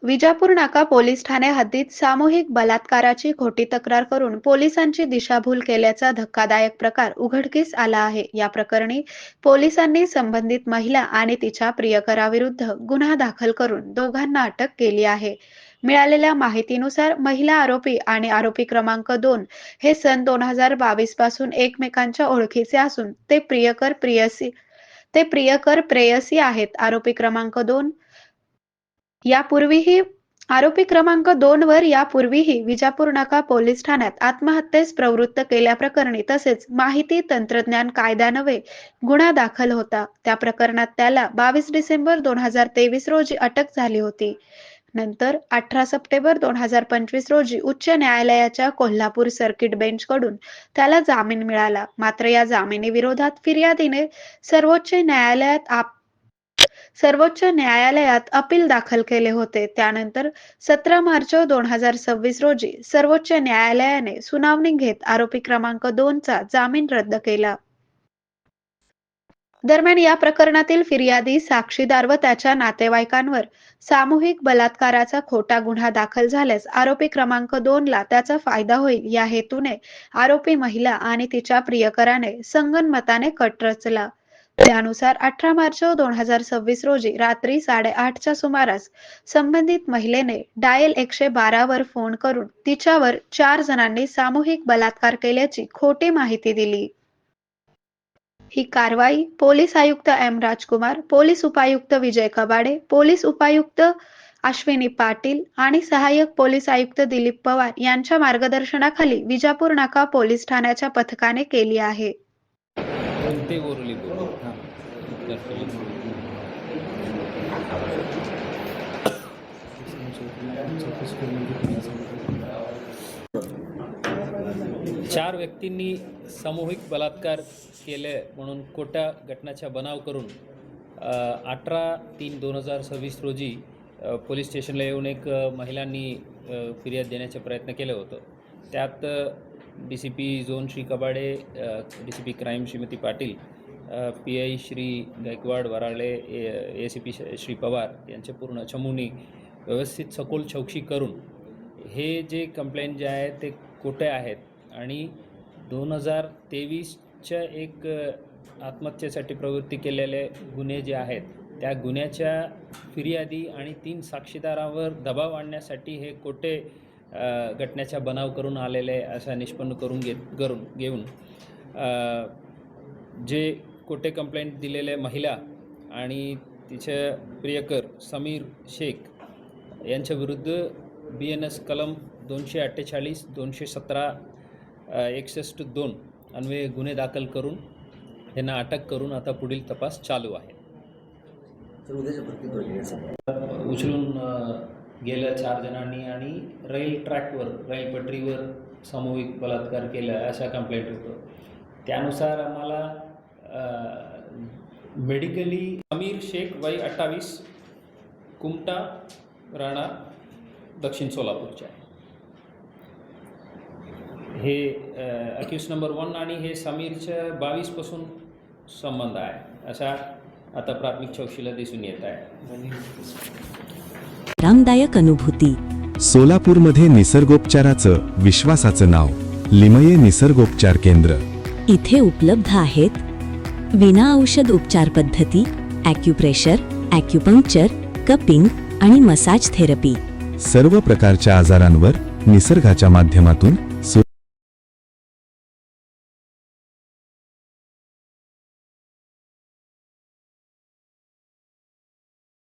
विजापूर नाका पोलीस ठाणे हद्दीत सामूहिक बलात्काराची खोटी तक्रार करून पोलिसांची दिशाभूल केल्याचा धक्कादायक प्रकार उघडकीस आला आहे। या प्रकरणी पोलिसांनी संबंधित महिला आणि तिच्या प्रियकराविरुद्ध गुन्हा दाखल करून दोघांना अटक केली आहे। मिळालेल्या माहितीनुसार महिला आरोपी आणि आरोपी क्रमांक 2 हे सन 2022 पासून एकमेकांच्या ओळखीचे असून ते प्रियकर प्रेयसी आहेत। आरोपी क्रमांक 2 वर यापूर्वीही विजापूर नाका पोलीस ठाण्यात आत्महत्येस प्रवृत्त केल्याप्रकरणी तसेच माहिती तंत्रज्ञान कायद्यान्वये गुन्हा दाखल होता। त्या प्रकरणात त्याला 22 डिसेंबर 2023 रोजी अटक झाली होती। नंतर 18 सप्टेंबर 2025 रोजी उच्च न्यायालयाच्या कोल्हापूर सर्किट बेंचकडून त्याला जामीन मिळाला। मात्र या जामिनाविरोधात फिर्यादीने सर्वोच्च न्यायालयात अपील दाखल केले होते। त्यानंतर 17 मार्च 2026 रोजी सर्वोच्च न्यायालयाने सुनावणी घेत आरोपी क्रमांक 2 चा जामीन रद्द केला। दरम्यान या प्रकरणातील फिर्यादी, साक्षीदार व त्याच्या नातेवाईकांवर सामूहिक बलात्काराचा खोटा गुन्हा दाखल झाल्यास आरोपी क्रमांक 2 ला त्याचा फायदा होईल या हेतूने आरोपी महिला आणि तिच्या प्रियकराने संगनमताने कट रचला। त्यानुसार 18 मार्च 2026 रोजी रात्री 8:30 च्या सुमारास संबंधित महिलेने डायल 112 वर फोन करून तिच्यावर 4 जणांनी सामूहिक बलात्कार केल्याची खोटी माहिती दिली। ही कारवाई पोलीस आयुक्त एम. राजकुमार, पोलीस उपायुक्त विजय कबाडे, पोलीस उपायुक्त अश्विनी पाटील आणि सहाय्यक पोलीस आयुक्त दिलीप पवार यांच्या मार्गदर्शनाखाली विजापूर नाका पोलीस ठाण्याच्या पथकाने केली आहे। चार व्यक्तींनी सामूहिक बलात्कार केले म्हणून खोट्या घटनाचा बनाव करून 18/3/2026 रोजी पोलीस स्टेशनला येऊन एक महिलांनी फिर्याद देण्याचा प्रयत्न केला होता। त्यात DCP zone Shri Kabade, DCP crime Shrimati Patil, PI Shri Gaikwad Varale, ACP Shri Pawar यांचे पूर्ण चमूने व्यवस्थित सखोल चौकशी करून हे जे कंप्लेंट जे आहे ते खोटे आहेत आणि 2023च्या एक आत्महत्येसाठी प्रवृत्ती केलेले गुन्हे जे आहेत त्या गुन्ह्याच्या फिर्यादी आणि 3 साक्षीदारांवर दबाव आणण्यासाठी हे खोटे घटनेचा बनाव करून आलेले असा निष्पन्न करून घेऊन जे खोटे कंप्लेंट दिलेले महिला आणि तिचे प्रियकर समीर शेख यांच्या विरुद्ध BNS कलम 248, 217, 61(2) अन्वये गुन्हे दाखल करून यांना अटक करून आता पुढील तपास चालू आहे। उचलून गेल्या 4 जणांनी आणि रेल पटरीवर सामूहिक बलात्कार केला अशा कंप्लेंट होतं। त्यानुसार आम्हाला मेडिकली समीर शेख वय 28, कुमटा, राणा, दक्षिण सोलापूरचे हे अक्यूज नंबर 1 आणि हे समीरच्या 22 पासून संबंध आहे असा आता प्राथमिक चौकशीला दिसून येत आहे। आरामदायक अनुभूती सोलापूरमध्ये निसर्गोपचाराचं विश्वासाचं नाव लिमये निसर्गोपचार केंद्र। इथे उपलब्ध आहेत विना औषध उपचार पद्धती, ॲक्युप्रेशर, ॲक्युपंक्चर, कपिंग आणि मसाज थेरपी। सर्व प्रकारच्या आजारांवर निसर्गाच्या माध्यमातून